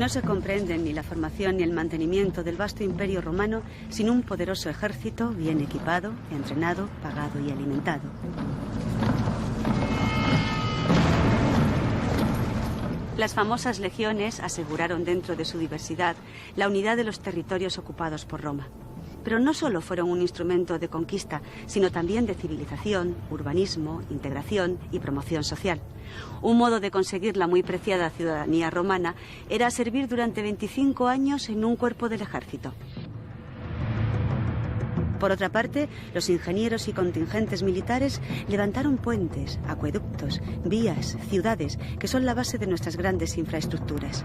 No se comprenden ni la formación ni el mantenimiento del vasto imperio romano sin un poderoso ejército bien equipado, entrenado, pagado y alimentado. Las famosas legiones aseguraron dentro de su diversidad la unidad de los territorios ocupados por Roma. Pero no solo fueron un instrumento de conquista, sino también de civilización, urbanismo, integración y promoción social. Un modo de conseguir la muy preciada ciudadanía romana era servir durante 25 años en un cuerpo del ejército. Por otra parte, los ingenieros y contingentes militares levantaron puentes, acueductos, vías, ciudades, que son la base de nuestras grandes infraestructuras.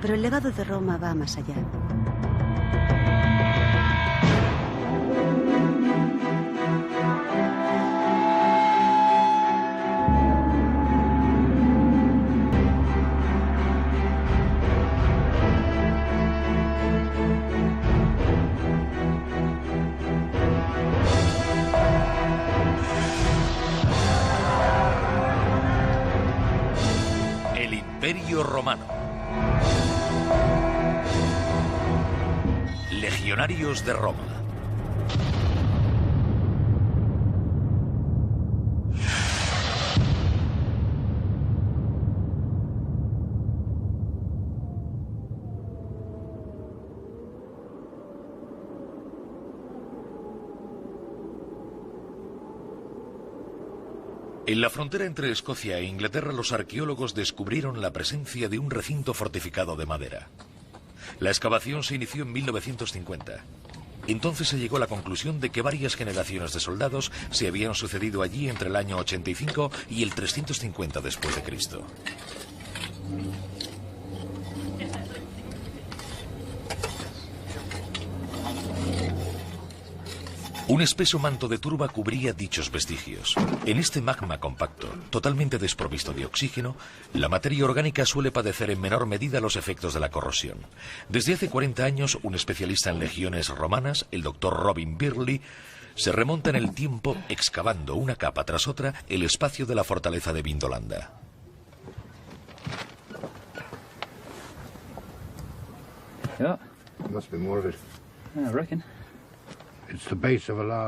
Pero el legado de Roma va más allá. Imperio Romano. Legionarios de Roma. En la frontera entre Escocia e Inglaterra, los arqueólogos descubrieron la presencia de un recinto fortificado de madera. La excavación se inició en 1950. Entonces se llegó a la conclusión de que varias generaciones de soldados se habían sucedido allí entre el año 85 y el 350 después de Cristo. Un espeso manto de turba cubría dichos vestigios. En este magma compacto, totalmente desprovisto de oxígeno, la materia orgánica suele padecer en menor medida los efectos de la corrosión. Desde hace 40 años, un especialista en legiones romanas, el doctor Robin Birley, se remonta en el tiempo excavando una capa tras otra el espacio de la fortaleza de Vindolanda.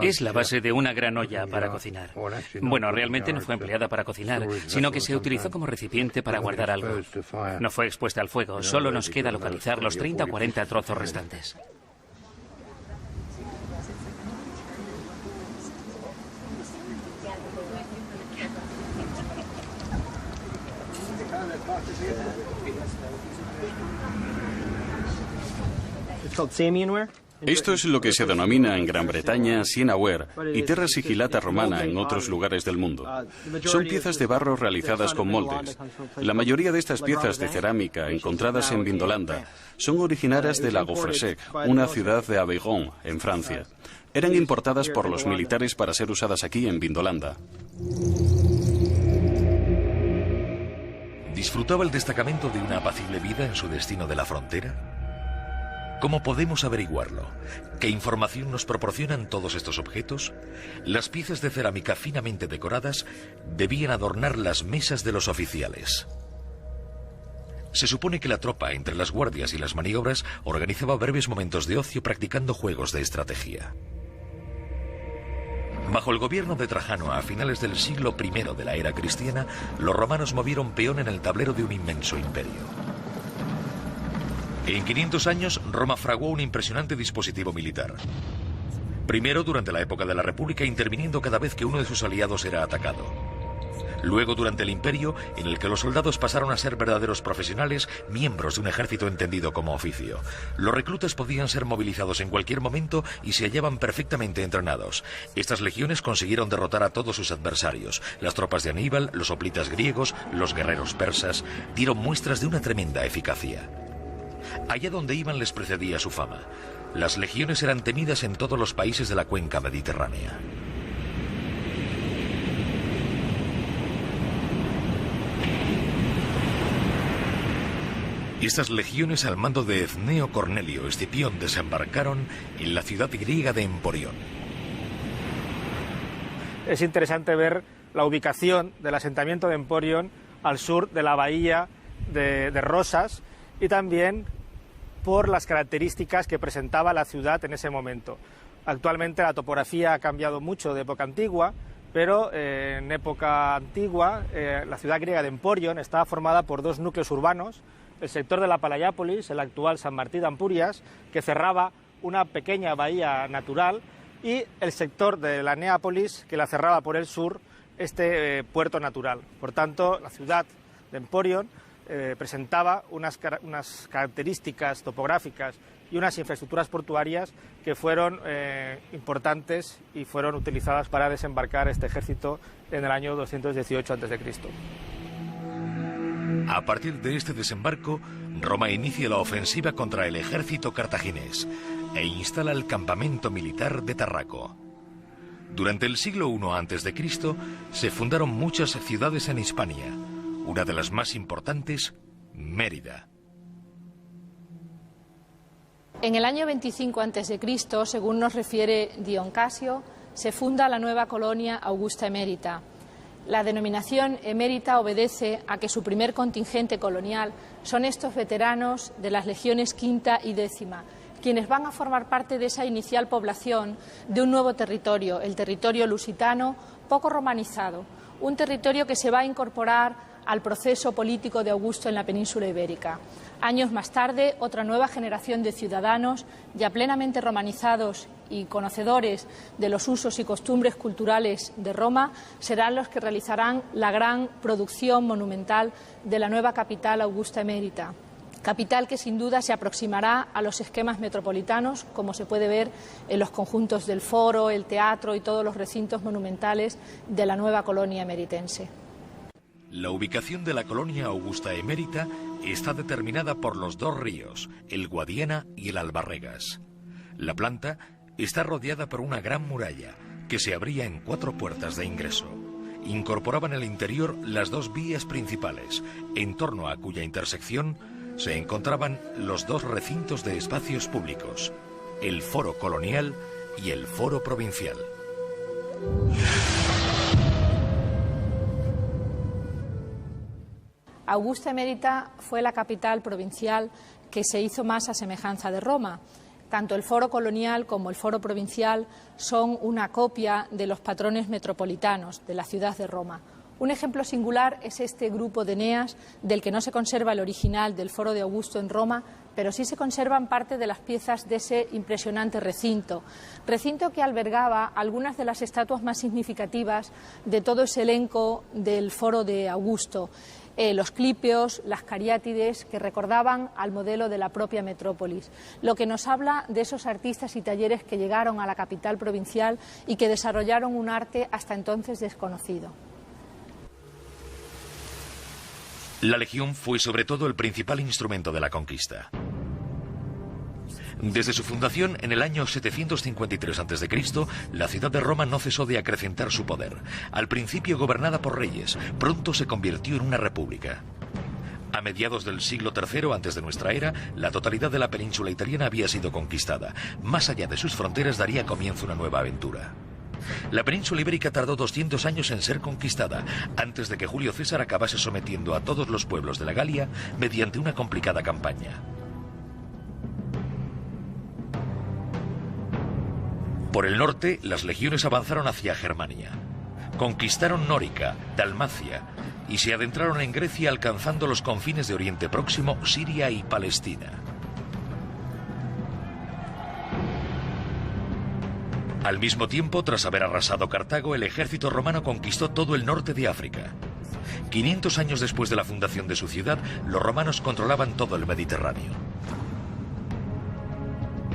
Es la base de una gran olla para cocinar. Bueno, realmente no fue empleada para cocinar, sino que se utilizó como recipiente para guardar algo. No fue expuesta al fuego, solo nos queda localizar los 30 o 40 trozos restantes. Esto es lo que se denomina en Gran Bretaña sienaware y terra sigillata romana en otros lugares del mundo. Son piezas de barro realizadas con moldes. La mayoría de estas piezas de cerámica encontradas en Vindolanda son originarias de La Gaufresec, una ciudad de Aveyron, en Francia. Eran importadas por los militares para ser usadas aquí en Vindolanda. ¿Disfrutaba el destacamento de una apacible vida en su destino de la frontera? ¿Cómo podemos averiguarlo? ¿Qué información nos proporcionan todos estos objetos? Las piezas de cerámica finamente decoradas debían adornar las mesas de los oficiales. Se supone que la tropa, entre las guardias y las maniobras, organizaba breves momentos de ocio practicando juegos de estrategia. Bajo el gobierno de Trajano, a finales del siglo I de la era cristiana, los romanos movieron peón en el tablero de un inmenso imperio. En 500 años, Roma fraguó un impresionante dispositivo militar. Primero, durante la época de la República, interviniendo cada vez que uno de sus aliados era atacado. Luego, durante el Imperio, en el que los soldados pasaron a ser verdaderos profesionales, miembros de un ejército entendido como oficio. Los reclutas podían ser movilizados en cualquier momento y se hallaban perfectamente entrenados. Estas legiones consiguieron derrotar a todos sus adversarios. Las tropas de Aníbal, los hoplitas griegos, los guerreros persas, dieron muestras de una tremenda eficacia. Allá donde iban les precedía su fama. Las legiones eran temidas en todos los países de la cuenca mediterránea. Estas legiones al mando de Cneo Cornelio Escipión desembarcaron en la ciudad griega de Emporión. Es interesante ver la ubicación del asentamiento de Emporión al sur de la bahía de Rosas, y también por las características que presentaba la ciudad en ese momento. Actualmente la topografía ha cambiado mucho de época antigua, pero en época antigua la ciudad griega de Emporion estaba formada por dos núcleos urbanos, el sector de la Palayápolis, el actual San Martí de Ampurias, que cerraba una pequeña bahía natural, y el sector de la Neápolis, que la cerraba por el sur, este puerto natural. Por tanto, la ciudad de Emporion presentaba unas características topográficas y unas infraestructuras portuarias que fueron importantes y fueron utilizadas para desembarcar este ejército en el año 218 a.C. A partir de este desembarco, Roma inicia la ofensiva contra el ejército cartaginés e instala el campamento militar de Tarraco. Durante el siglo I a.C. se fundaron muchas ciudades en Hispania. Una de las más importantes, Mérida. En el año 25 a.C., según nos refiere Dion Casio, se funda la nueva colonia Augusta Emérita. La denominación emérita obedece a que su primer contingente colonial son estos veteranos de las legiones quinta y décima, quienes van a formar parte de esa inicial población de un nuevo territorio, el territorio lusitano, poco romanizado, un territorio que se va a incorporar al proceso político de Augusto en la península ibérica. Años más tarde, otra nueva generación de ciudadanos, ya plenamente romanizados y conocedores de los usos y costumbres culturales de Roma, serán los que realizarán la gran producción monumental de la nueva capital Augusta Emérita. Capital que sin duda se aproximará a los esquemas metropolitanos, como se puede ver en los conjuntos del Foro, el Teatro y todos los recintos monumentales de la nueva colonia emeritense. La ubicación de la colonia Augusta Emérita está determinada por los dos ríos, el Guadiana y el Albarregas. La planta está rodeada por una gran muralla que se abría en 4 puertas de ingreso. Incorporaba en el interior las 2 vías principales, en torno a cuya intersección se encontraban los 2 recintos de espacios públicos, el Foro Colonial y el Foro Provincial. Augusta Emérita fue la capital provincial que se hizo más a semejanza de Roma. Tanto el Foro Colonial como el Foro Provincial son una copia de los patrones metropolitanos de la ciudad de Roma. Un ejemplo singular es este grupo de eneas, del que no se conserva el original del Foro de Augusto en Roma, pero sí se conservan parte de las piezas de ese impresionante recinto que albergaba algunas de las estatuas más significativas de todo ese elenco del Foro de Augusto. Los clipeos, las cariátides, que recordaban al modelo de la propia metrópolis, lo que nos habla de esos artistas y talleres que llegaron a la capital provincial y que desarrollaron un arte hasta entonces desconocido. La legión fue sobre todo el principal instrumento de la conquista. Desde su fundación en el año 753 a.C., la ciudad de Roma no cesó de acrecentar su poder. Al principio gobernada por reyes, pronto se convirtió en una república. A mediados del siglo III antes de nuestra era, la totalidad de la península italiana había sido conquistada. Más allá de sus fronteras daría comienzo una nueva aventura. La península ibérica tardó 200 años en ser conquistada, antes de que Julio César acabase sometiendo a todos los pueblos de la Galia mediante una complicada campaña. Por el norte, las legiones avanzaron hacia Germania. Conquistaron Nórica, Dalmacia y se adentraron en Grecia alcanzando los confines de Oriente Próximo, Siria y Palestina. Al mismo tiempo, tras haber arrasado Cartago, el ejército romano conquistó todo el norte de África. 500 años después de la fundación de su ciudad, los romanos controlaban todo el Mediterráneo.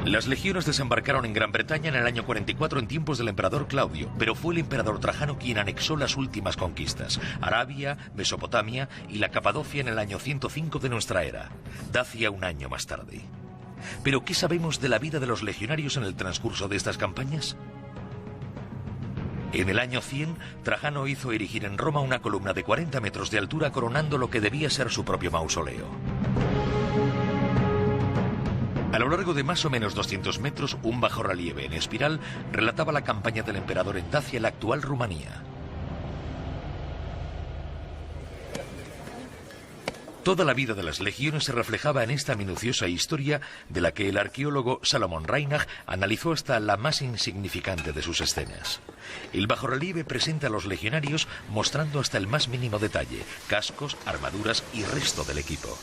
Las legiones desembarcaron en Gran Bretaña en el año 44 en tiempos del emperador Claudio, pero fue el emperador Trajano quien anexó las últimas conquistas, Arabia, Mesopotamia y la Capadocia en el año 105 de nuestra era, Dacia un año más tarde. ¿Pero qué sabemos de la vida de los legionarios en el transcurso de estas campañas? En el año 100, Trajano hizo erigir en Roma una columna de 40 metros de altura coronando lo que debía ser su propio mausoleo. A lo largo de más o menos 200 metros, un bajorrelieve en espiral relataba la campaña del emperador en Dacia, la actual Rumanía. Toda la vida de las legiones se reflejaba en esta minuciosa historia de la que el arqueólogo Salomon Reinach analizó hasta la más insignificante de sus escenas. El bajorrelieve presenta a los legionarios mostrando hasta el más mínimo detalle, cascos, armaduras y resto del equipo.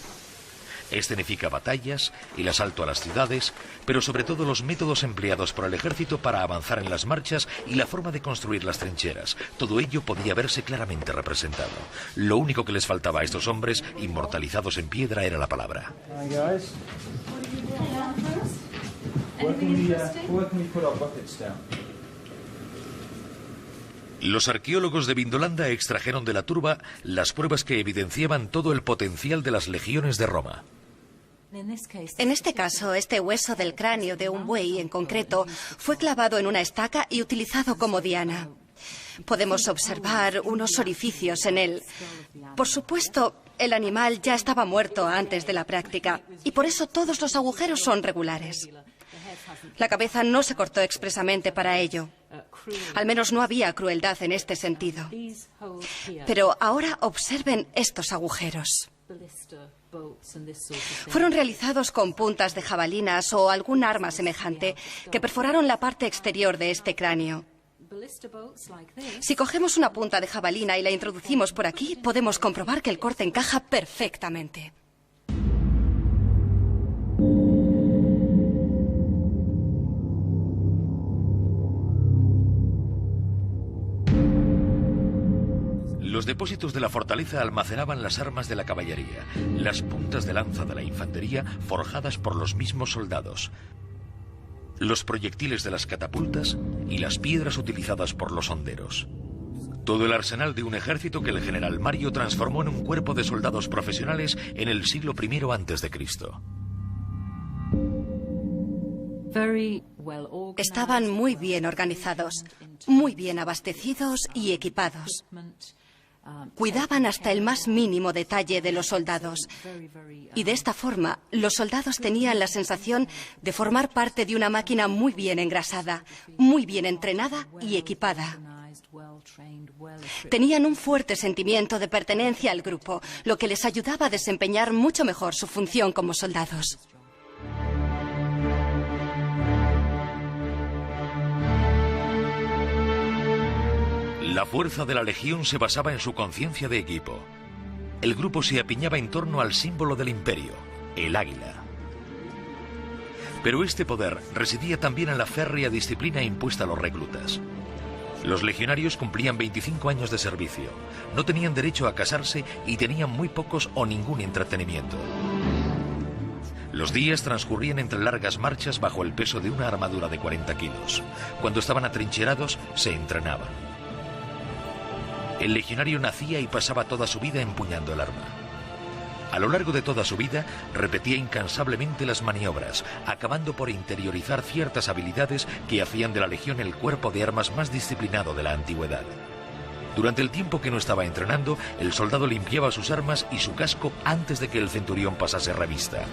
Escenifica batallas, el asalto a las ciudades, pero sobre todo los métodos empleados por el ejército para avanzar en las marchas y la forma de construir las trincheras. Todo ello podía verse claramente representado. Lo único que les faltaba a estos hombres, inmortalizados en piedra, era la palabra. Los arqueólogos de Vindolanda extrajeron de la turba las pruebas que evidenciaban todo el potencial de las legiones de Roma. En este caso, este hueso del cráneo de un buey en concreto fue clavado en una estaca y utilizado como diana. Podemos observar unos orificios en él. Por supuesto, el animal ya estaba muerto antes de la práctica y por eso todos los agujeros son regulares. La cabeza no se cortó expresamente para ello. Al menos no había crueldad en este sentido. Pero ahora observen estos agujeros. Fueron realizados con puntas de jabalinas o algún arma semejante que perforaron la parte exterior de este cráneo. Si cogemos una punta de jabalina y la introducimos por aquí, podemos comprobar que el corte encaja perfectamente. Los depósitos de la fortaleza almacenaban las armas de la caballería, las puntas de lanza de la infantería forjadas por los mismos soldados, los proyectiles de las catapultas y las piedras utilizadas por los honderos. Todo el arsenal de un ejército que el general Mario transformó en un cuerpo de soldados profesionales en el siglo I a.C. Estaban muy bien organizados, muy bien abastecidos y equipados. Cuidaban hasta el más mínimo detalle de los soldados. Y de esta forma, los soldados tenían la sensación de formar parte de una máquina muy bien engrasada, muy bien entrenada y equipada. Tenían un fuerte sentimiento de pertenencia al grupo, lo que les ayudaba a desempeñar mucho mejor su función como soldados. La fuerza de la legión se basaba en su conciencia de equipo. El grupo se apiñaba en torno al símbolo del imperio, el águila. Pero este poder residía también en la férrea disciplina impuesta a los reclutas. Los legionarios cumplían 25 años de servicio, no tenían derecho a casarse y tenían muy pocos o ningún entretenimiento. Los días transcurrían entre largas marchas bajo el peso de una armadura de 40 kilos. Cuando estaban atrincherados, se entrenaban. El legionario nacía y pasaba toda su vida empuñando el arma. A lo largo de toda su vida, repetía incansablemente las maniobras, acabando por interiorizar ciertas habilidades que hacían de la legión el cuerpo de armas más disciplinado de la antigüedad. Durante el tiempo que no estaba entrenando, el soldado limpiaba sus armas y su casco antes de que el centurión pasase revista.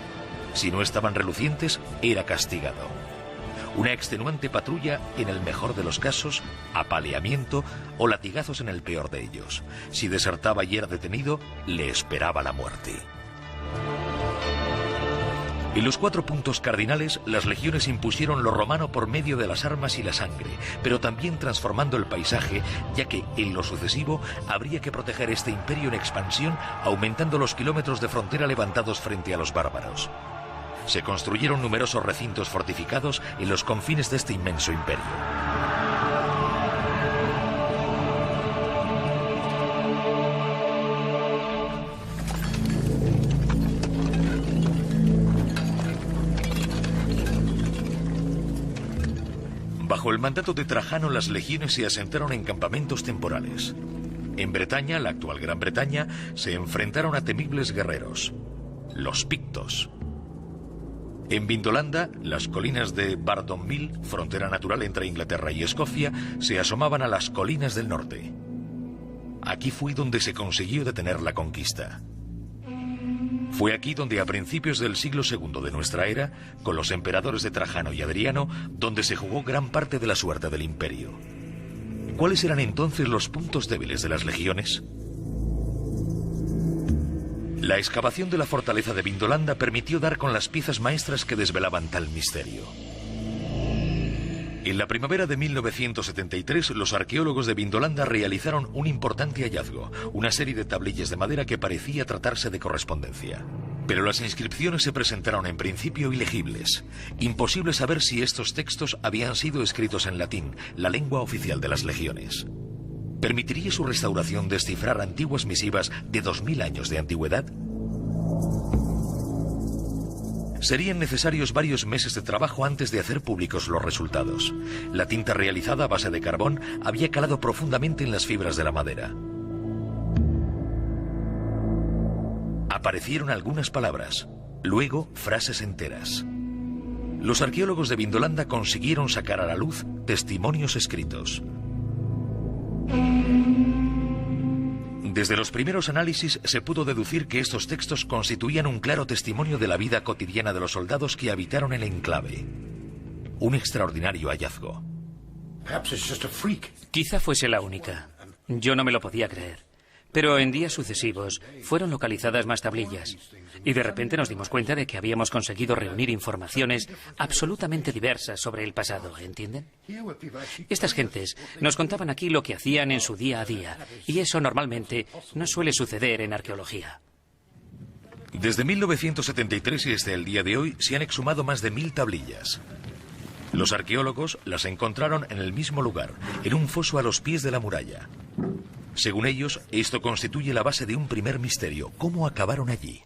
Si no estaban relucientes, era castigado. Una extenuante patrulla en el mejor de los casos, apaleamiento o latigazos en el peor de ellos. Si desertaba y era detenido, le esperaba la muerte. En los 4 puntos cardinales, las legiones impusieron lo romano por medio de las armas y la sangre, pero también transformando el paisaje, ya que en lo sucesivo habría que proteger este imperio en expansión, aumentando los kilómetros de frontera levantados frente a los bárbaros. Se construyeron numerosos recintos fortificados en los confines de este inmenso imperio. Bajo el mandato de Trajano, las legiones se asentaron en campamentos temporales. En Bretaña, la actual Gran Bretaña, se enfrentaron a temibles guerreros, los pictos. En Vindolanda, las colinas de Bardonville, frontera natural entre Inglaterra y Escocia, se asomaban a las colinas del norte. Aquí fue donde se consiguió detener la conquista. Fue aquí donde a principios del siglo II de nuestra era, con los emperadores de Trajano y Adriano, donde se jugó gran parte de la suerte del imperio. ¿Cuáles eran entonces los puntos débiles de las legiones? La excavación de la fortaleza de Vindolanda permitió dar con las piezas maestras que desvelaban tal misterio. En la primavera de 1973, los arqueólogos de Vindolanda realizaron un importante hallazgo, una serie de tablillas de madera que parecía tratarse de correspondencia. Pero las inscripciones se presentaron en principio ilegibles. Imposible saber si estos textos habían sido escritos en latín, la lengua oficial de las legiones. ¿Permitiría su restauración descifrar antiguas misivas de 2000 años de antigüedad? Serían necesarios varios meses de trabajo antes de hacer públicos los resultados. La tinta realizada a base de carbón había calado profundamente en las fibras de la madera. Aparecieron algunas palabras, luego frases enteras. Los arqueólogos de Vindolanda consiguieron sacar a la luz testimonios escritos. Desde los primeros análisis se pudo deducir que estos textos constituían un claro testimonio de la vida cotidiana de los soldados que habitaron el enclave. Un extraordinario hallazgo. Quizá fuese la única. Yo no me lo podía creer. Pero en días sucesivos fueron localizadas más tablillas y de repente nos dimos cuenta de que habíamos conseguido reunir informaciones absolutamente diversas sobre el pasado, ¿entienden? Estas gentes nos contaban aquí lo que hacían en su día a día y eso normalmente no suele suceder en arqueología. Desde 1973 y hasta el día de hoy se han exhumado más de 1000 tablillas. Los arqueólogos las encontraron en el mismo lugar, en un foso a los pies de la muralla. Según ellos, esto constituye la base de un primer misterio. ¿Cómo acabaron allí?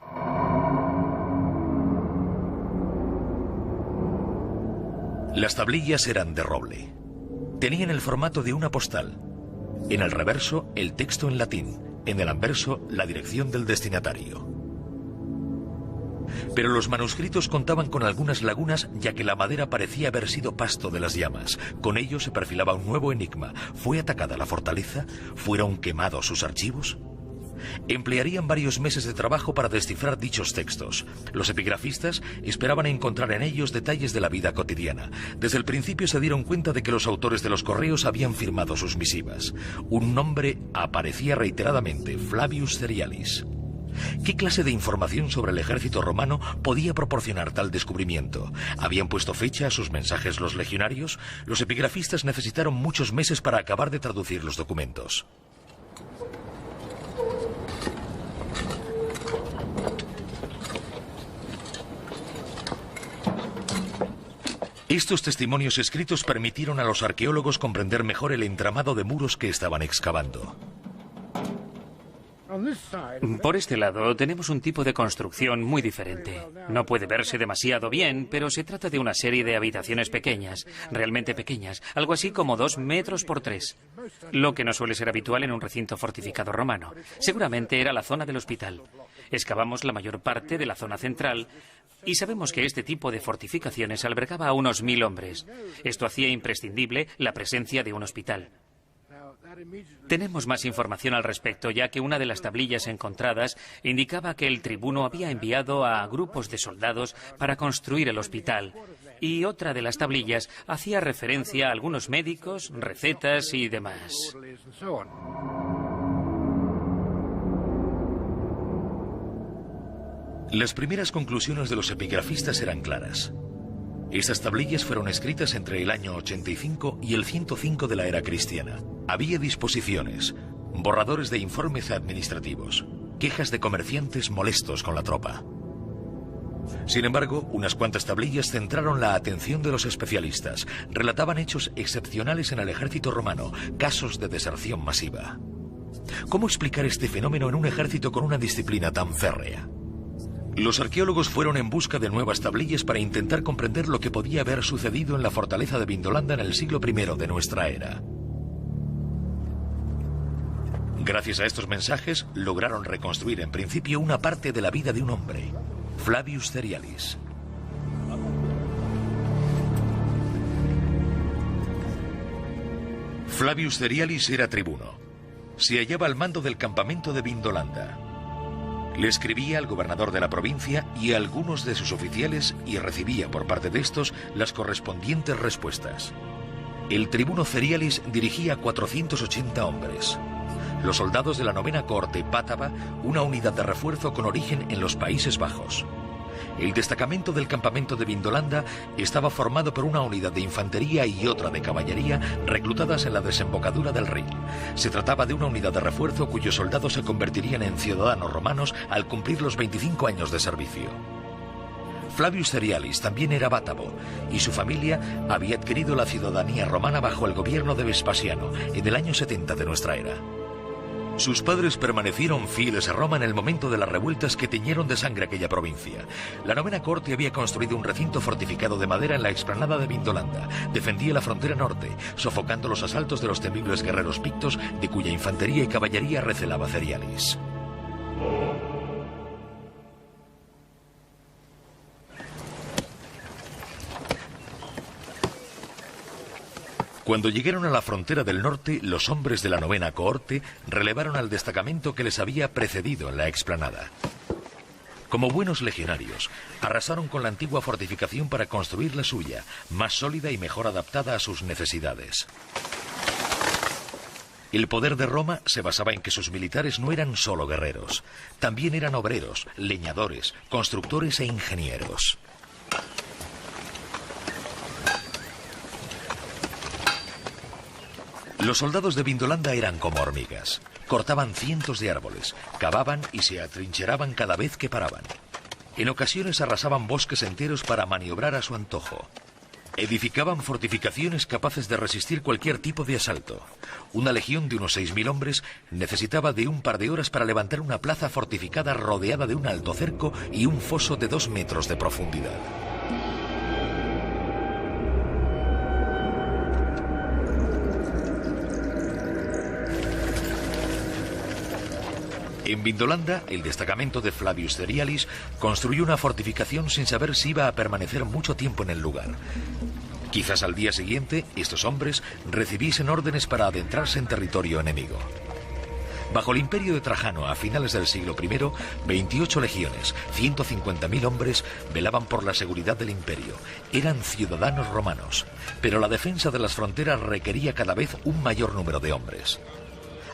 Las tablillas eran de roble. Tenían el formato de una postal. En el reverso, el texto en latín. En el anverso, la dirección del destinatario. Pero los manuscritos contaban con algunas lagunas, ya que la madera parecía haber sido pasto de las llamas. Con ello se perfilaba un nuevo enigma. ¿Fue atacada la fortaleza? ¿Fueron quemados sus archivos? Emplearían varios meses de trabajo para descifrar dichos textos. Los epigrafistas esperaban encontrar en ellos detalles de la vida cotidiana. Desde el principio se dieron cuenta de que los autores de los correos habían firmado sus misivas. Un nombre aparecía reiteradamente: Flavius Cerialis. ¿Qué clase de información sobre el ejército romano podía proporcionar tal descubrimiento? ¿Habían puesto fecha a sus mensajes los legionarios? Los epigrafistas necesitaron muchos meses para acabar de traducir los documentos. Estos testimonios escritos permitieron a los arqueólogos comprender mejor el entramado de muros que estaban excavando. Por este lado tenemos un tipo de construcción muy diferente. No puede verse demasiado bien, pero se trata de una serie de habitaciones pequeñas, realmente pequeñas, algo así como 2 metros por 3, lo que no suele ser habitual en un recinto fortificado romano. Seguramente era la zona del hospital. Excavamos la mayor parte de la zona central y sabemos que este tipo de fortificaciones albergaba a unos 1000 hombres. Esto hacía imprescindible la presencia de un hospital. Tenemos más información al respecto, ya que una de las tablillas encontradas indicaba que el tribuno había enviado a grupos de soldados para construir el hospital, y otra de las tablillas hacía referencia a algunos médicos, recetas y demás. Las primeras conclusiones de los epigrafistas eran claras. Estas tablillas fueron escritas entre el año 85 y el 105 de la era cristiana. Había disposiciones, borradores de informes administrativos, quejas de comerciantes molestos con la tropa. Sin embargo, unas cuantas tablillas centraron la atención de los especialistas. Relataban hechos excepcionales en el ejército romano, casos de deserción masiva. ¿Cómo explicar este fenómeno en un ejército con una disciplina tan férrea? Los arqueólogos fueron en busca de nuevas tablillas para intentar comprender lo que podía haber sucedido en la fortaleza de Vindolanda en el siglo I de nuestra era. Gracias a estos mensajes, lograron reconstruir en principio una parte de la vida de un hombre, Flavius Cerialis. Flavius Cerialis era tribuno. Se hallaba al mando del campamento de Vindolanda. Le escribía al gobernador de la provincia y a algunos de sus oficiales y recibía por parte de estos las correspondientes respuestas. El tribuno Cerialis dirigía a 480 hombres. los soldados de la 9ª Cohorte Bátava, una unidad de refuerzo con origen en los Países Bajos. El destacamento del campamento de Vindolanda estaba formado por una unidad de infantería y otra de caballería reclutadas en la desembocadura del Rin. Se trataba de una unidad de refuerzo cuyos soldados se convertirían en ciudadanos romanos al cumplir los 25 años de servicio. Flavius Cerialis también era bátavo y su familia había adquirido la ciudadanía romana bajo el gobierno de Vespasiano en el año 70 de nuestra era. Sus padres permanecieron fieles a Roma en el momento de las revueltas que teñieron de sangre aquella provincia. La 9ª Cohorte había construido un recinto fortificado de madera en la explanada de Vindolanda. Defendía la frontera norte, sofocando los asaltos de los temibles guerreros pictos, de cuya infantería y caballería recelaba Cerialis. Cuando llegaron a la frontera del norte, los hombres de la 9ª Cohorte relevaron al destacamento que les había precedido en la explanada. Como buenos legionarios, arrasaron con la antigua fortificación para construir la suya, más sólida y mejor adaptada a sus necesidades. El poder de Roma se basaba en que sus militares no eran solo guerreros, también eran obreros, leñadores, constructores e ingenieros. Los soldados de Vindolanda eran como hormigas. Cortaban cientos de árboles, cavaban y se atrincheraban cada vez que paraban. En ocasiones arrasaban bosques enteros para maniobrar a su antojo. Edificaban fortificaciones capaces de resistir cualquier tipo de asalto. Una legión de unos 6.000 hombres necesitaba de un par de horas para levantar una plaza fortificada rodeada de un alto cerco y un foso de 2 metros de profundidad. En Vindolanda, el destacamento de Flavius Cerialis construyó una fortificación sin saber si iba a permanecer mucho tiempo en el lugar. Quizás al día siguiente, estos hombres recibiesen órdenes para adentrarse en territorio enemigo. Bajo el imperio de Trajano, a finales del siglo I, 28 legiones, 150.000 hombres, velaban por la seguridad del imperio. Eran ciudadanos romanos, pero la defensa de las fronteras requería cada vez un mayor número de hombres.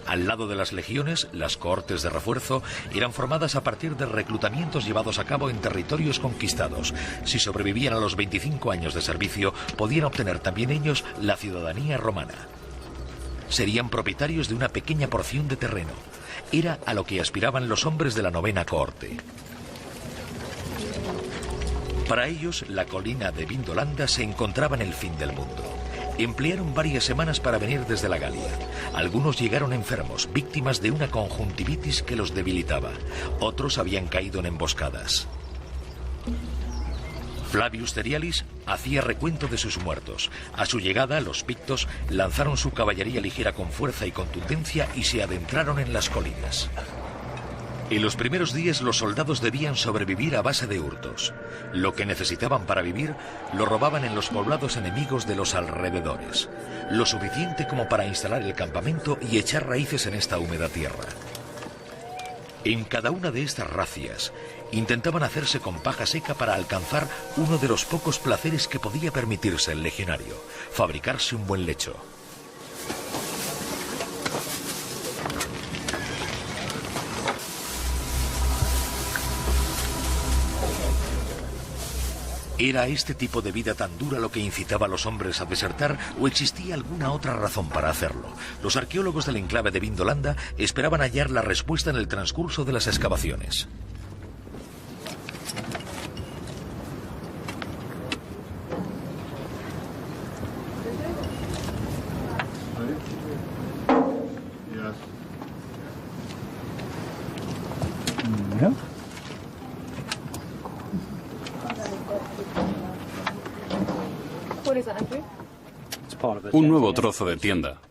Al lado de las legiones, las cohortes de refuerzo eran formadas a partir de reclutamientos llevados a cabo en territorios conquistados. Si sobrevivían a los 25 años de servicio, podían obtener también ellos la ciudadanía romana. Serían propietarios de una pequeña porción de terreno. Era a lo que aspiraban los hombres de la 9ª Cohorte. Para ellos, la colina de Vindolanda se encontraba en el fin del mundo. Emplearon varias semanas para venir desde la Galia. Algunos llegaron enfermos, víctimas de una conjuntivitis que los debilitaba. Otros habían caído en emboscadas. Flavius Cerialis hacía recuento de sus muertos. A su llegada, los pictos lanzaron su caballería ligera con fuerza y contundencia y se adentraron en las colinas. En los primeros días los soldados debían sobrevivir a base de hurtos. Lo que necesitaban para vivir lo robaban en los poblados enemigos de los alrededores. Lo suficiente como para instalar el campamento y echar raíces en esta húmeda tierra. En cada una de estas racias intentaban hacerse con paja seca para alcanzar uno de los pocos placeres que podía permitirse el legionario: fabricarse un buen lecho. ¿Era este tipo de vida tan dura lo que incitaba a los hombres a desertar o existía alguna otra razón para hacerlo? Los arqueólogos del enclave de Vindolanda esperaban hallar la respuesta en el transcurso de las excavaciones. Un nuevo trozo de tienda.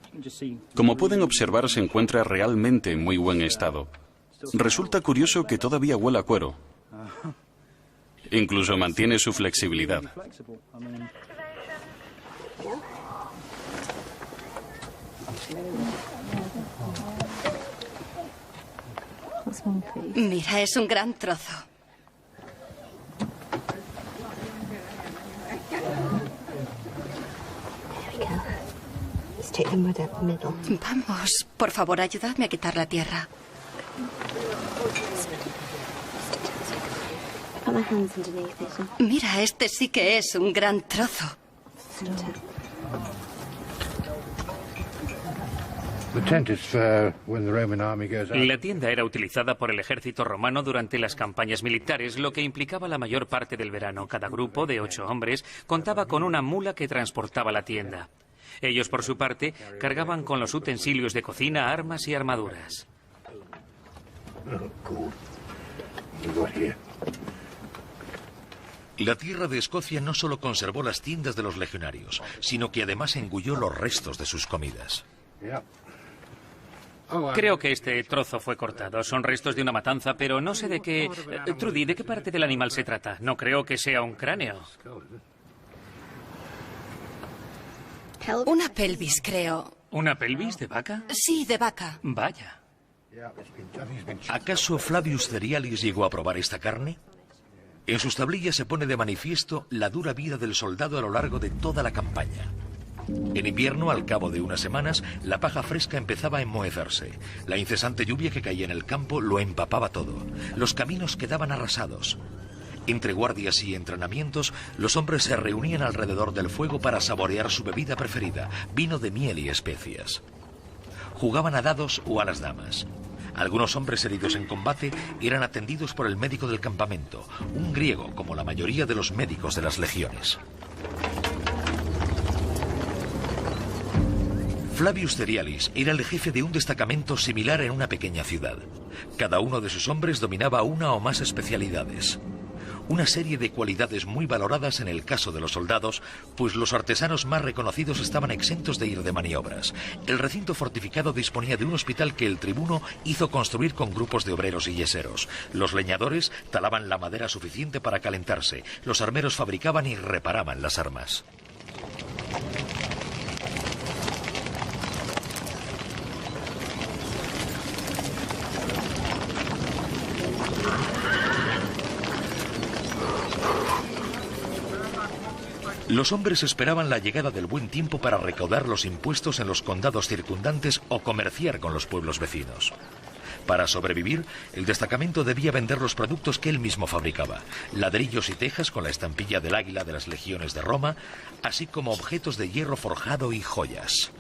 Como pueden observar, se encuentra realmente en muy buen estado. Resulta curioso que todavía huela a cuero. Incluso mantiene su flexibilidad. Mira, es un gran trozo. Vamos, por favor, ayudadme a quitar la tierra. Mira, este sí que es un gran trozo. La tienda era utilizada por el ejército romano durante las campañas militares, lo que implicaba la mayor parte del verano. Cada grupo de 8 hombres contaba con una mula que transportaba la tienda. Ellos, por su parte, cargaban con los utensilios de cocina, armas y armaduras. La tierra de Escocia no solo conservó las tiendas de los legionarios, sino que además engulló los restos de sus comidas. Creo que este trozo fue cortado. Son restos de una matanza, pero no sé de qué... Trudy, ¿de qué parte del animal se trata? No creo que sea un cráneo. Una pelvis, creo. ¿Una pelvis de vaca? Sí, de vaca. Vaya. ¿Acaso Flavius Cerialis llegó a probar esta carne? En sus tablillas se pone de manifiesto la dura vida del soldado a lo largo de toda la campaña. En invierno, al cabo de unas semanas, la paja fresca empezaba a enmohecerse. La incesante lluvia que caía en el campo lo empapaba todo. Los caminos quedaban arrasados. Entre guardias y entrenamientos, los hombres se reunían alrededor del fuego para saborear su bebida preferida, vino de miel y especias. Jugaban a dados o a las damas. Algunos hombres heridos en combate eran atendidos por el médico del campamento, un griego como la mayoría de los médicos de las legiones. Flavius Cerialis era el jefe de un destacamento similar en una pequeña ciudad. Cada uno de sus hombres dominaba una o más especialidades. Una serie de cualidades muy valoradas en el caso de los soldados, pues los artesanos más reconocidos estaban exentos de ir de maniobras. El recinto fortificado disponía de un hospital que el tribuno hizo construir con grupos de obreros y yeseros. Los leñadores talaban la madera suficiente para calentarse. Los armeros fabricaban y reparaban las armas. Los hombres esperaban la llegada del buen tiempo para recaudar los impuestos en los condados circundantes o comerciar con los pueblos vecinos. Para sobrevivir, el destacamento debía vender los productos que él mismo fabricaba, ladrillos y tejas con la estampilla del águila de las legiones de Roma, así como objetos de hierro forjado y joyas.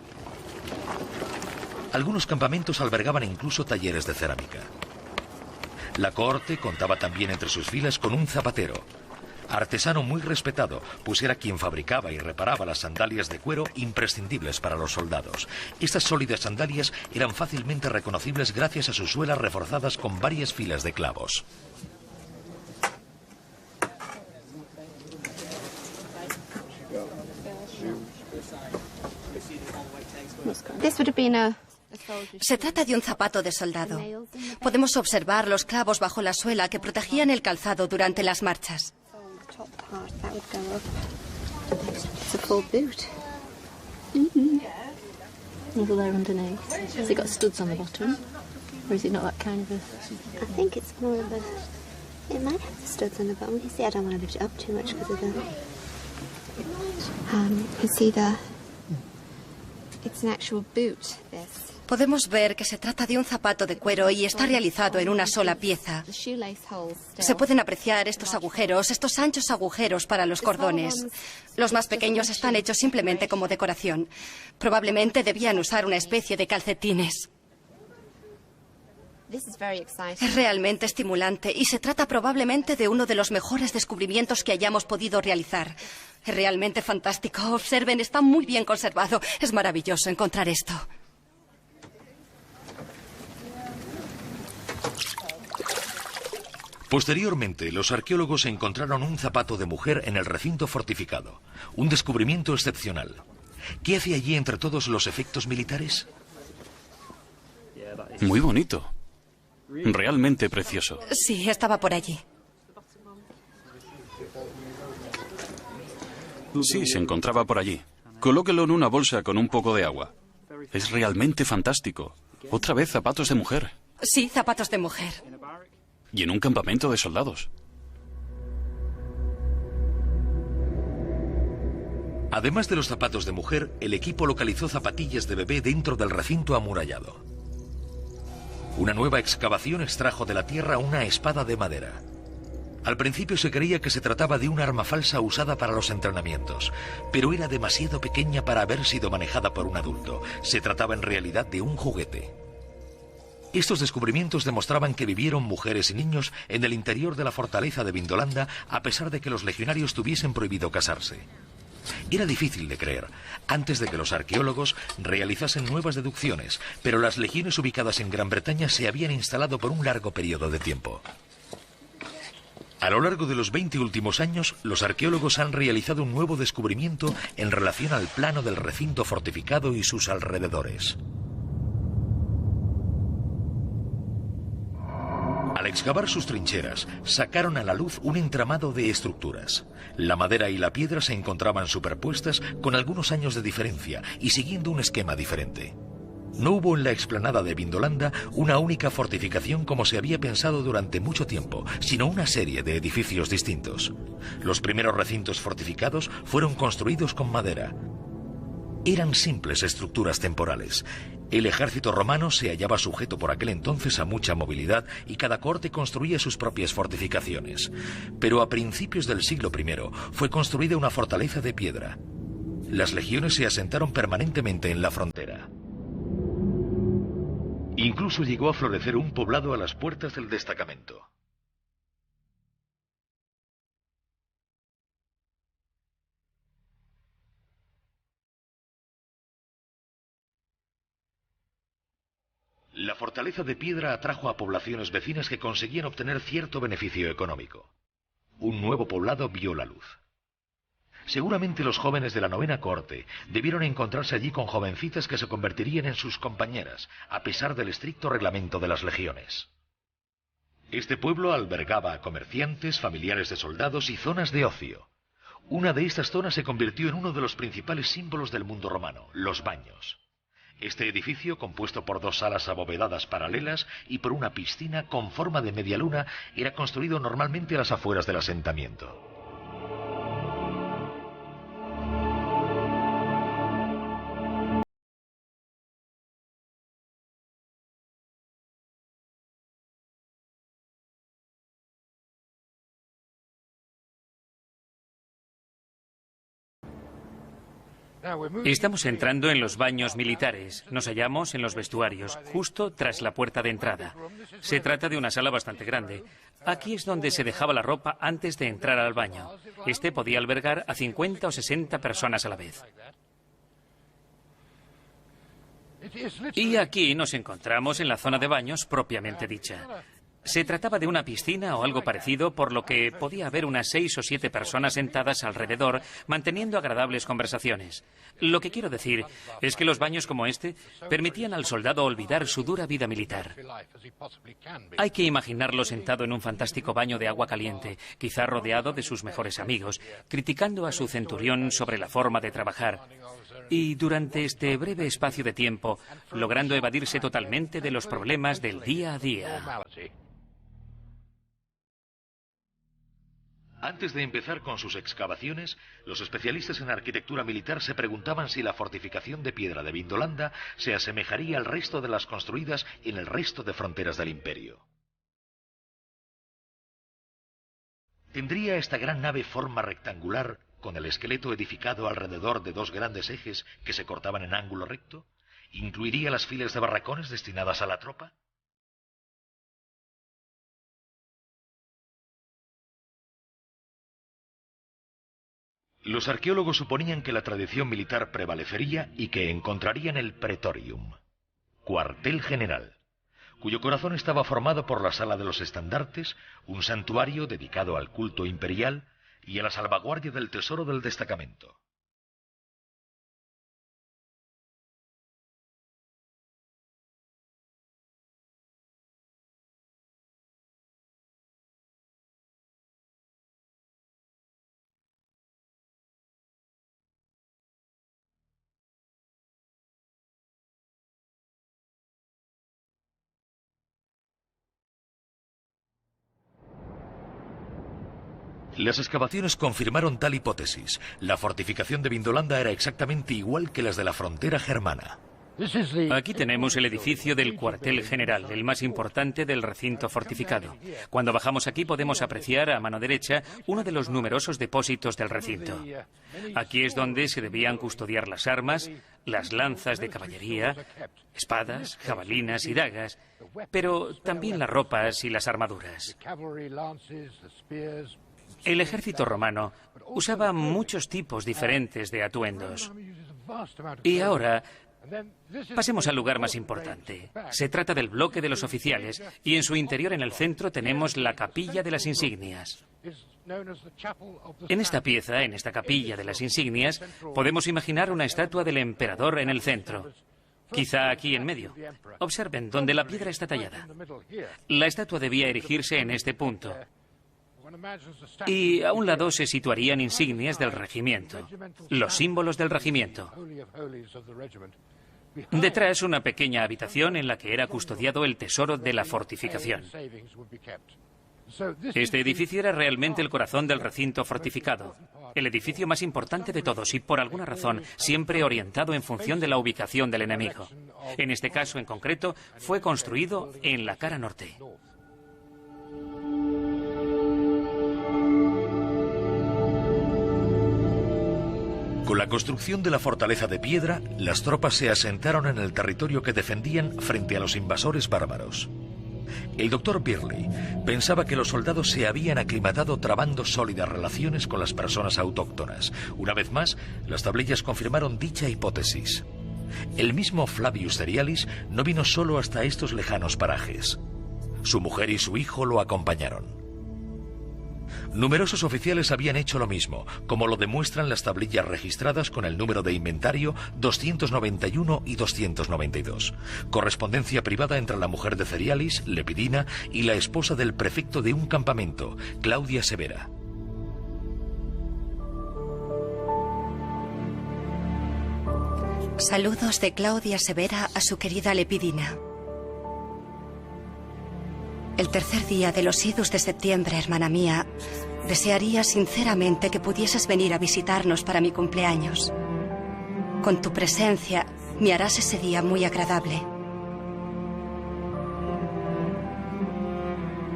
Algunos campamentos albergaban incluso talleres de cerámica. La cohorte contaba también entre sus filas con un zapatero, artesano muy respetado, pues era quien fabricaba y reparaba las sandalias de cuero imprescindibles para los soldados. Estas sólidas sandalias eran fácilmente reconocibles gracias a sus suelas reforzadas con varias filas de clavos. Se trata de un zapato de soldado. Podemos observar los clavos bajo la suela que protegían el calzado durante las marchas. Top part that would go up. It's a full boot. Another layer underneath. Has it got studs on the bottom, or is it not that kind of a? I think it's more of a. It might have the studs on the bottom. You see, I don't want to lift it up too much because of the. You see the. It's an actual boot. This. Podemos ver que se trata de un zapato de cuero y está realizado en una sola pieza. Se pueden apreciar estos agujeros, estos anchos agujeros para los cordones. Los más pequeños están hechos simplemente como decoración. Probablemente debían usar una especie de calcetines. Es realmente estimulante y se trata probablemente de uno de los mejores descubrimientos que hayamos podido realizar. Es realmente fantástico. Observen, está muy bien conservado. Es maravilloso encontrar esto. Posteriormente, los arqueólogos encontraron un zapato de mujer en el recinto fortificado. Un descubrimiento excepcional. ¿Qué hace allí entre todos los efectos militares? Muy bonito. Realmente precioso. Sí, estaba por allí. Sí, se encontraba por allí. Colóquelo en una bolsa con un poco de agua. Es realmente fantástico. Otra vez zapatos de mujer. Sí, zapatos de mujer. Y en un campamento de soldados. Además de los zapatos de mujer, el equipo localizó zapatillas de bebé dentro del recinto amurallado. Una nueva excavación extrajo de la tierra una espada de madera. Al principio se creía que se trataba de un arma falsa usada para los entrenamientos, pero era demasiado pequeña para haber sido manejada por un adulto. Se trataba en realidad de un juguete. Estos descubrimientos demostraban que vivieron mujeres y niños en el interior de la fortaleza de Vindolanda, a pesar de que los legionarios tuviesen prohibido casarse. Era difícil de creer, antes de que los arqueólogos realizasen nuevas deducciones, pero las legiones ubicadas en Gran Bretaña se habían instalado por un largo periodo de tiempo. A lo largo de los 20 últimos años, los arqueólogos han realizado un nuevo descubrimiento en relación al plano del recinto fortificado y sus alrededores. Al excavar sus trincheras, sacaron a la luz un entramado de estructuras. La madera y la piedra se encontraban superpuestas con algunos años de diferencia y siguiendo un esquema diferente. No hubo en la explanada de Vindolanda una única fortificación como se había pensado durante mucho tiempo, sino una serie de edificios distintos. Los primeros recintos fortificados fueron construidos con madera. Eran simples estructuras temporales. El ejército romano se hallaba sujeto por aquel entonces a mucha movilidad y cada corte construía sus propias fortificaciones. Pero a principios del siglo I fue construida una fortaleza de piedra. Las legiones se asentaron permanentemente en la frontera. Incluso llegó a florecer un poblado a las puertas del destacamento. La fortaleza de piedra atrajo a poblaciones vecinas que conseguían obtener cierto beneficio económico. Un nuevo poblado vio la luz. Seguramente los jóvenes de la novena corte debieron encontrarse allí con jovencitas que se convertirían en sus compañeras, a pesar del estricto reglamento de las legiones. Este pueblo albergaba a comerciantes, familiares de soldados y zonas de ocio. Una de estas zonas se convirtió en uno de los principales símbolos del mundo romano, los baños. Este edificio, compuesto por dos salas abovedadas paralelas y por una piscina con forma de media luna, era construido normalmente a las afueras del asentamiento. Estamos entrando en los baños militares. Nos hallamos en los vestuarios, justo tras la puerta de entrada. Se trata de una sala bastante grande. Aquí es donde se dejaba la ropa antes de entrar al baño. Este podía albergar a 50 o 60 personas a la vez. Y aquí nos encontramos en la zona de baños propiamente dicha. Se trataba de una piscina o algo parecido, por lo que podía haber unas 6 o 7 personas sentadas alrededor, manteniendo agradables conversaciones. Lo que quiero decir es que los baños como este permitían al soldado olvidar su dura vida militar. Hay que imaginarlo sentado en un fantástico baño de agua caliente, quizá rodeado de sus mejores amigos, criticando a su centurión sobre la forma de trabajar. Y durante este breve espacio de tiempo, logrando evadirse totalmente de los problemas del día a día. Antes de empezar con sus excavaciones, los especialistas en arquitectura militar se preguntaban si la fortificación de piedra de Vindolanda se asemejaría al resto de las construidas en el resto de fronteras del imperio. ¿Tendría esta gran nave forma rectangular, con el esqueleto edificado alrededor de dos grandes ejes que se cortaban en ángulo recto? ¿Incluiría las filas de barracones destinadas a la tropa? Los arqueólogos suponían que la tradición militar prevalecería y que encontrarían el Praetorium, cuartel general, cuyo corazón estaba formado por la sala de los estandartes, un santuario dedicado al culto imperial y a la salvaguardia del tesoro del destacamento. Las excavaciones confirmaron tal hipótesis. La fortificación de Vindolanda era exactamente igual que las de la frontera germana. Aquí tenemos el edificio del cuartel general, el más importante del recinto fortificado. Cuando bajamos aquí podemos apreciar a mano derecha uno de los numerosos depósitos del recinto. Aquí es donde se debían custodiar las armas, las lanzas de caballería, espadas, jabalinas y dagas, pero también las ropas y las armaduras. El ejército romano usaba muchos tipos diferentes de atuendos. Y ahora pasemos al lugar más importante. Se trata del bloque de los oficiales y en su interior, en el centro, tenemos la capilla de las insignias. En esta pieza, en esta capilla de las insignias, podemos imaginar una estatua del emperador en el centro. Quizá aquí en medio. Observen donde la piedra está tallada. La estatua debía erigirse en este punto. Y a un lado se situarían insignias del regimiento, los símbolos del regimiento. Detrás, una pequeña habitación en la que era custodiado el tesoro de la fortificación. Este edificio era realmente el corazón del recinto fortificado, el edificio más importante de todos y, por alguna razón, siempre orientado en función de la ubicación del enemigo. En este caso, en concreto, fue construido en la cara norte. Con la construcción de la fortaleza de piedra, las tropas se asentaron en el territorio que defendían frente a los invasores bárbaros. El doctor Birley pensaba que los soldados se habían aclimatado trabando sólidas relaciones con las personas autóctonas. Una vez más, las tablillas confirmaron dicha hipótesis. El mismo Flavius Cerialis no vino solo hasta estos lejanos parajes. Su mujer y su hijo lo acompañaron. Numerosos oficiales habían hecho lo mismo, como lo demuestran las tablillas registradas con el número de inventario 291 y 292. Correspondencia privada entre la mujer de Cerialis, Lepidina, y la esposa del prefecto de un campamento, Claudia Severa. Saludos de Claudia Severa a su querida Lepidina. El tercer día de los idus de septiembre, hermana mía, desearía sinceramente que pudieses venir a visitarnos para mi cumpleaños. Con tu presencia me harás ese día muy agradable.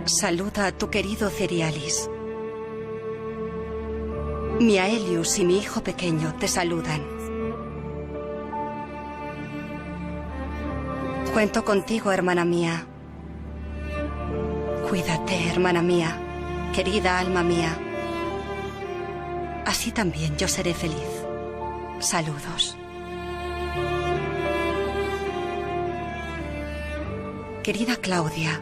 Saluda a tu querido Cerialis. Mi Aelius y mi hijo pequeño te saludan. Cuento contigo, hermana mía. Cuídate, hermana mía, querida alma mía. Así también yo seré feliz. Saludos. Querida Claudia,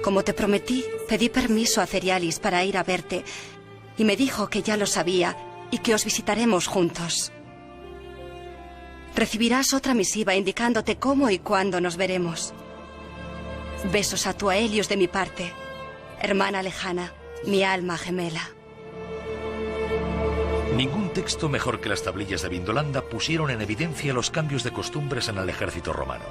como te prometí, pedí permiso a Cerialis para ir a verte y me dijo que ya lo sabía y que os visitaremos juntos. Recibirás otra misiva indicándote cómo y cuándo nos veremos. Besos a tu Aelius de mi parte, hermana lejana, mi alma gemela. Ningún texto mejor que las tablillas de Vindolanda pusieron en evidencia los cambios de costumbres en el ejército romano.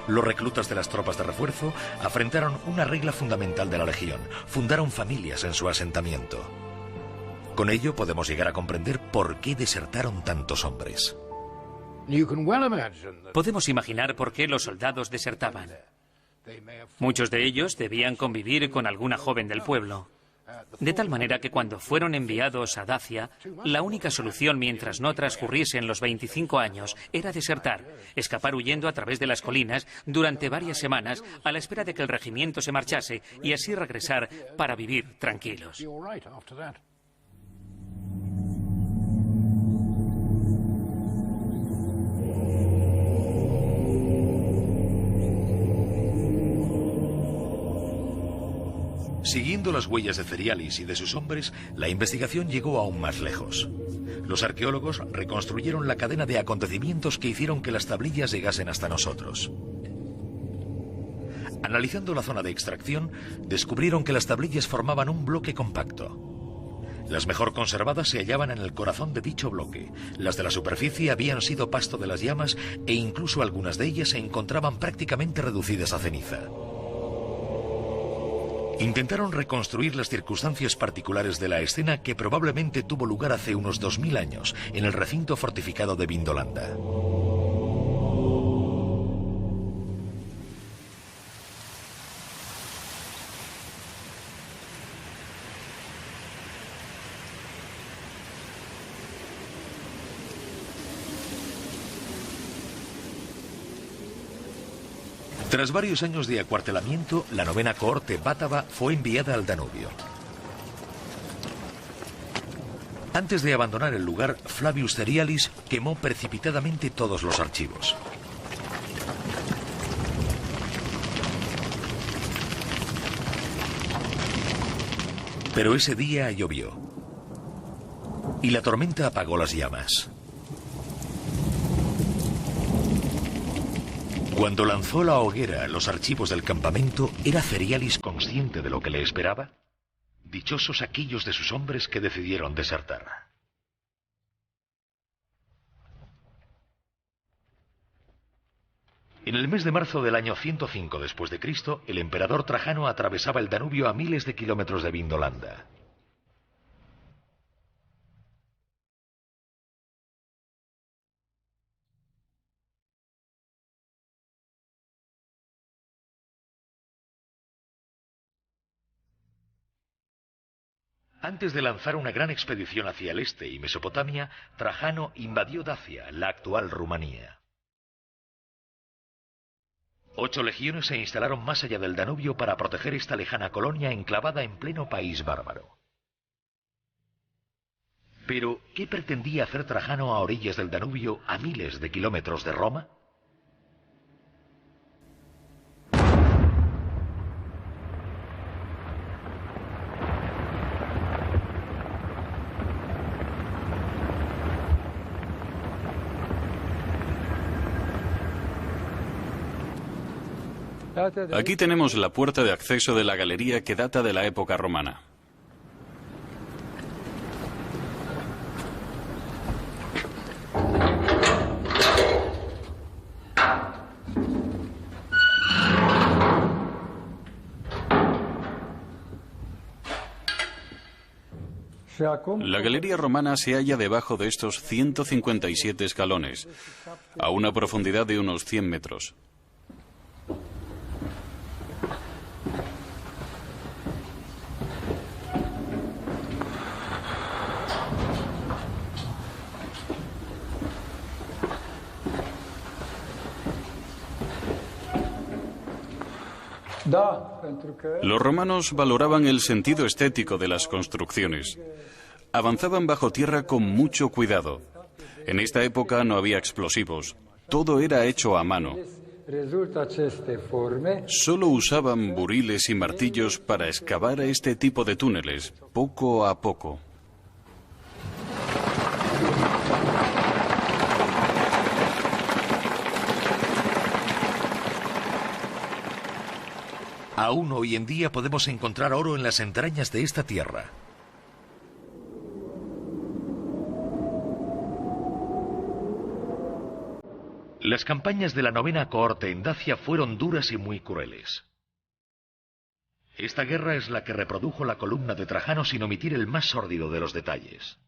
Los reclutas de las tropas de refuerzo afrentaron una regla fundamental de la legión: fundaron familias en su asentamiento. Con ello podemos llegar a comprender por qué desertaron tantos hombres. Podemos imaginar por qué los soldados desertaban. Muchos de ellos debían convivir con alguna joven del pueblo, de tal manera que cuando fueron enviados a Dacia, la única solución mientras no transcurriesen los 25 años era desertar, escapar huyendo a través de las colinas durante varias semanas a la espera de que el regimiento se marchase y así regresar para vivir tranquilos. Siguiendo las huellas de Cerialis y de sus hombres, la investigación llegó aún más lejos. Los arqueólogos reconstruyeron la cadena de acontecimientos que hicieron que las tablillas llegasen hasta nosotros. Analizando la zona de extracción, descubrieron que las tablillas formaban un bloque compacto. Las mejor conservadas se hallaban en el corazón de dicho bloque. Las de la superficie habían sido pasto de las llamas e incluso algunas de ellas se encontraban prácticamente reducidas a ceniza. Intentaron reconstruir las circunstancias particulares de la escena que probablemente tuvo lugar hace unos 2000 años en el recinto fortificado de Vindolanda. Tras varios años de acuartelamiento, la novena cohorte bátava fue enviada al Danubio. Antes de abandonar el lugar, Flavius Cerialis quemó precipitadamente todos los archivos. Pero ese día llovió y la tormenta apagó las llamas. Cuando lanzó la hoguera los archivos del campamento, ¿era Cerialis consciente de lo que le esperaba? Dichosos aquellos de sus hombres que decidieron desertar. En el mes de marzo del año 105 después de Cristo, el emperador Trajano atravesaba el Danubio a miles de kilómetros de Vindolanda. Antes de lanzar una gran expedición hacia el este y Mesopotamia, Trajano invadió Dacia, la actual Rumanía. 8 legiones se instalaron más allá del Danubio para proteger esta lejana colonia enclavada en pleno país bárbaro. Pero, ¿qué pretendía hacer Trajano a orillas del Danubio, a miles de kilómetros de Roma? Aquí tenemos la puerta de acceso de la galería que data de la época romana. La galería romana se halla debajo de estos 157 escalones, a una profundidad de unos 100 metros. Los romanos valoraban el sentido estético de las construcciones. Avanzaban bajo tierra con mucho cuidado. En esta época no había explosivos. Todo era hecho a mano. Solo usaban buriles y martillos para excavar este tipo de túneles, poco a poco. Aún hoy en día podemos encontrar oro en las entrañas de esta tierra. Las campañas de la novena cohorte en Dacia fueron duras y muy crueles. Esta guerra es la que reprodujo la columna de Trajano sin omitir el más sórdido de los detalles.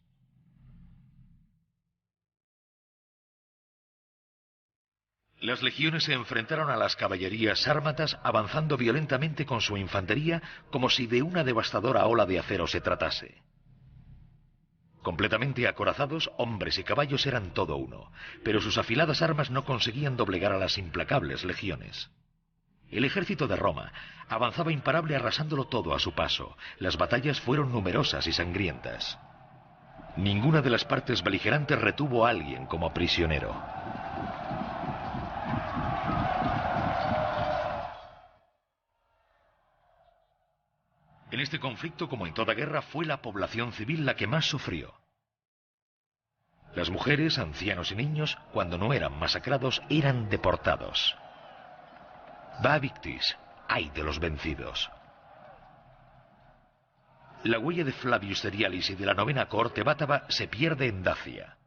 Las legiones se enfrentaron a las caballerías sármatas avanzando violentamente con su infantería como si de una devastadora ola de acero se tratase. Completamente acorazados, hombres y caballos eran todo uno, pero sus afiladas armas no conseguían doblegar a las implacables legiones. El ejército de Roma avanzaba imparable arrasándolo todo a su paso. Las batallas fueron numerosas y sangrientas. Ninguna de las partes beligerantes retuvo a alguien como prisionero. En este conflicto, como en toda guerra, fue la población civil la que más sufrió. Las mujeres, ancianos y niños, cuando no eran masacrados, eran deportados. Va victis, ay de los vencidos. La huella de Flavius Cerialis y de la novena cohorte bátava se pierde en Dacia.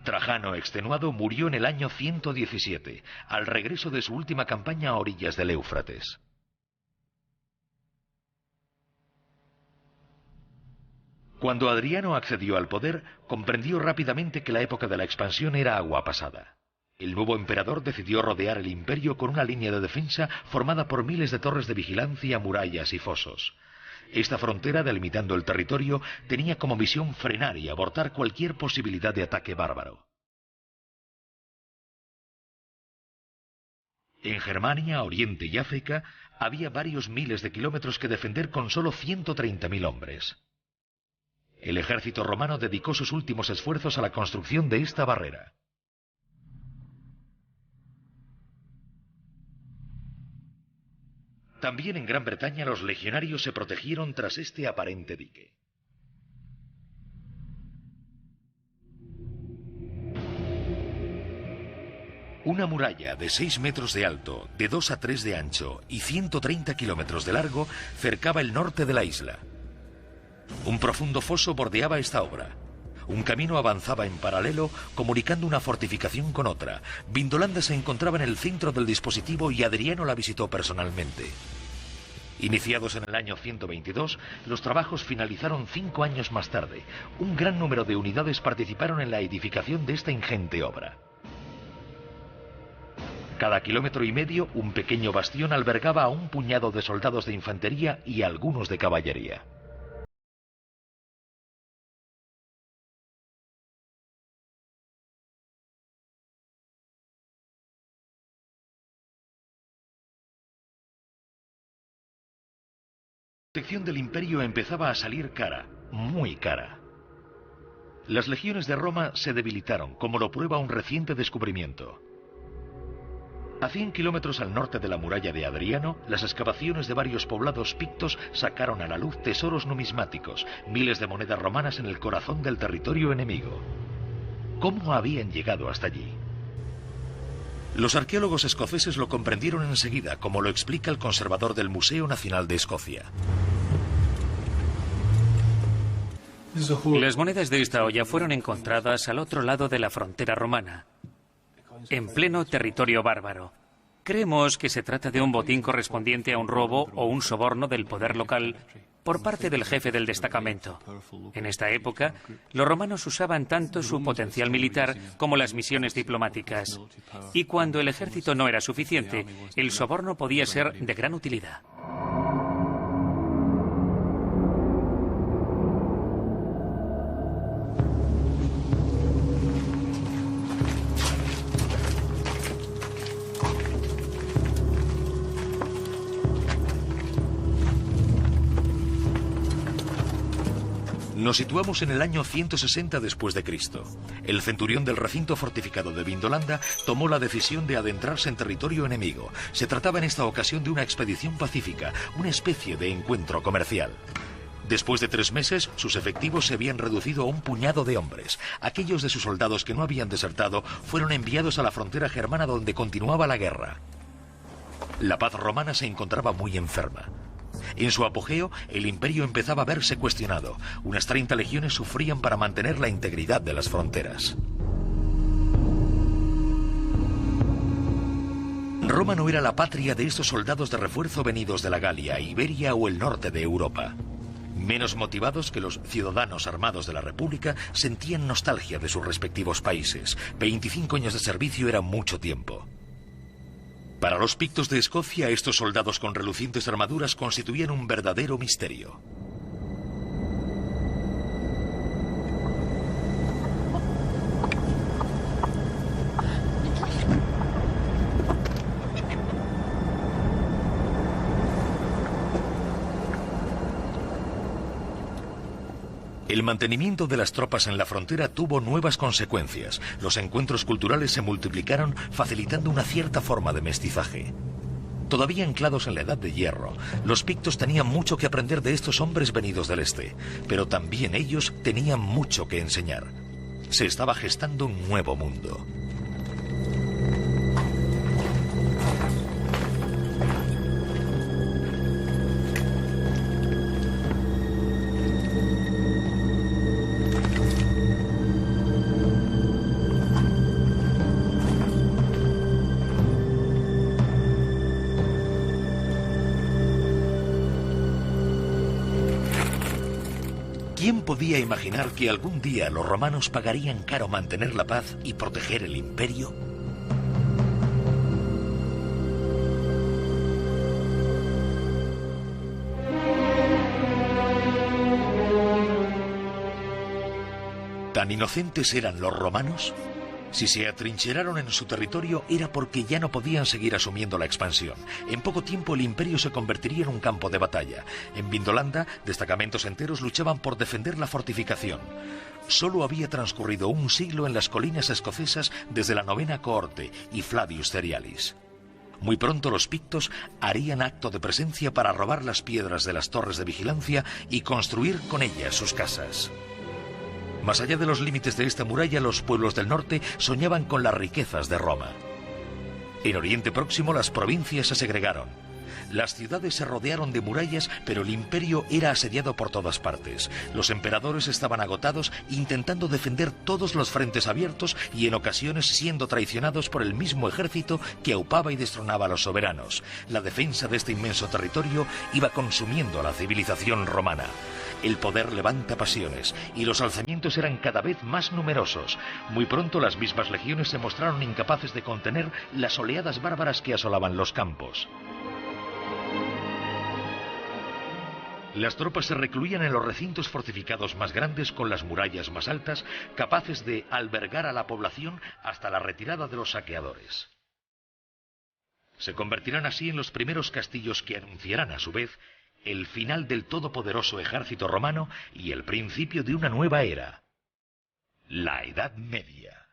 Trajano, extenuado, murió en el año 117, al regreso de su última campaña a orillas del Éufrates. Cuando Adriano accedió al poder, comprendió rápidamente que la época de la expansión era agua pasada. El nuevo emperador decidió rodear el imperio con una línea de defensa formada por miles de torres de vigilancia, murallas y fosos. Esta frontera, delimitando el territorio, tenía como misión frenar y abortar cualquier posibilidad de ataque bárbaro. En Germania, Oriente y África había varios miles de kilómetros que defender con solo 130.000 hombres. El ejército romano dedicó sus últimos esfuerzos a la construcción de esta barrera. También en Gran Bretaña los legionarios se protegieron tras este aparente dique. Una muralla de 6 metros de alto, de 2 a 3 de ancho y 130 kilómetros de largo cercaba el norte de la isla. Un profundo foso bordeaba esta obra. Un camino avanzaba en paralelo, comunicando una fortificación con otra. Vindolanda se encontraba en el centro del dispositivo y Adriano la visitó personalmente. Iniciados en el año 122, los trabajos finalizaron 5 años más tarde. Un gran número de unidades participaron en la edificación de esta ingente obra. Cada kilómetro y medio, un pequeño bastión albergaba a un puñado de soldados de infantería y algunos de caballería. La protección del imperio empezaba a salir cara, muy cara. Las legiones de Roma se debilitaron, como lo prueba un reciente descubrimiento. A 100 kilómetros al norte de la muralla de Adriano, las excavaciones de varios poblados pictos sacaron a la luz tesoros numismáticos, miles de monedas romanas en el corazón del territorio enemigo. ¿Cómo habían llegado hasta allí? Los arqueólogos escoceses lo comprendieron enseguida, como lo explica el conservador del Museo Nacional de Escocia. Las monedas de esta olla fueron encontradas al otro lado de la frontera romana, en pleno territorio bárbaro. Creemos que se trata de un botín correspondiente a un robo o un soborno del poder local por parte del jefe del destacamento. En esta época, los romanos usaban tanto su potencial militar como las misiones diplomáticas. Y cuando el ejército no era suficiente, el soborno podía ser de gran utilidad. Nos situamos en el año 160 después de Cristo. El centurión del recinto fortificado de Vindolanda tomó la decisión de adentrarse en territorio enemigo. Se trataba en esta ocasión de una expedición pacífica, una especie de encuentro comercial. Después de 3 meses, sus efectivos se habían reducido a un puñado de hombres. Aquellos de sus soldados que no habían desertado fueron enviados a la frontera germana donde continuaba la guerra. La paz romana se encontraba muy enferma. En su apogeo, el imperio empezaba a verse cuestionado. Unas 30 legiones sufrían para mantener la integridad de las fronteras. Roma no era la patria de estos soldados de refuerzo venidos de la Galia, Iberia o el norte de Europa. Menos motivados que los ciudadanos armados de la República, sentían nostalgia de sus respectivos países. 25 años de servicio era mucho tiempo. Para los pictos de Escocia, estos soldados con relucientes armaduras constituían un verdadero misterio. El mantenimiento de las tropas en la frontera tuvo nuevas consecuencias. Los encuentros culturales se multiplicaron, facilitando una cierta forma de mestizaje. Todavía anclados en la Edad de Hierro, los pictos tenían mucho que aprender de estos hombres venidos del este, pero también ellos tenían mucho que enseñar. Se estaba gestando un nuevo mundo. ¿Quién podía imaginar que algún día los romanos pagarían caro mantener la paz y proteger el imperio? ¿Tan inocentes eran los romanos? Si se atrincheraron en su territorio era porque ya no podían seguir asumiendo la expansión. En poco tiempo el imperio se convertiría en un campo de batalla. En Vindolanda, destacamentos enteros luchaban por defender la fortificación. Solo había transcurrido un siglo en las colinas escocesas desde la 9ª cohorte y Flavius Cerialis. Muy pronto los pictos harían acto de presencia para robar las piedras de las torres de vigilancia y construir con ellas sus casas. Más allá de los límites de esta muralla, los pueblos del norte soñaban con las riquezas de Roma. En Oriente Próximo las provincias se segregaron. Las ciudades se rodearon de murallas, pero el imperio era asediado por todas partes. Los emperadores estaban agotados intentando defender todos los frentes abiertos y en ocasiones siendo traicionados por el mismo ejército que aupaba y destronaba a los soberanos. La defensa de este inmenso territorio iba consumiendo a la civilización romana. El poder levanta pasiones y los alzamientos eran cada vez más numerosos. Muy pronto las mismas legiones se mostraron incapaces de contener las oleadas bárbaras que asolaban los campos. Las tropas se recluían en los recintos fortificados más grandes con las murallas más altas, capaces de albergar a la población hasta la retirada de los saqueadores. Se convertirán así en los primeros castillos que anunciarán a su vez el final del todopoderoso ejército romano y el principio de una nueva era, la Edad Media.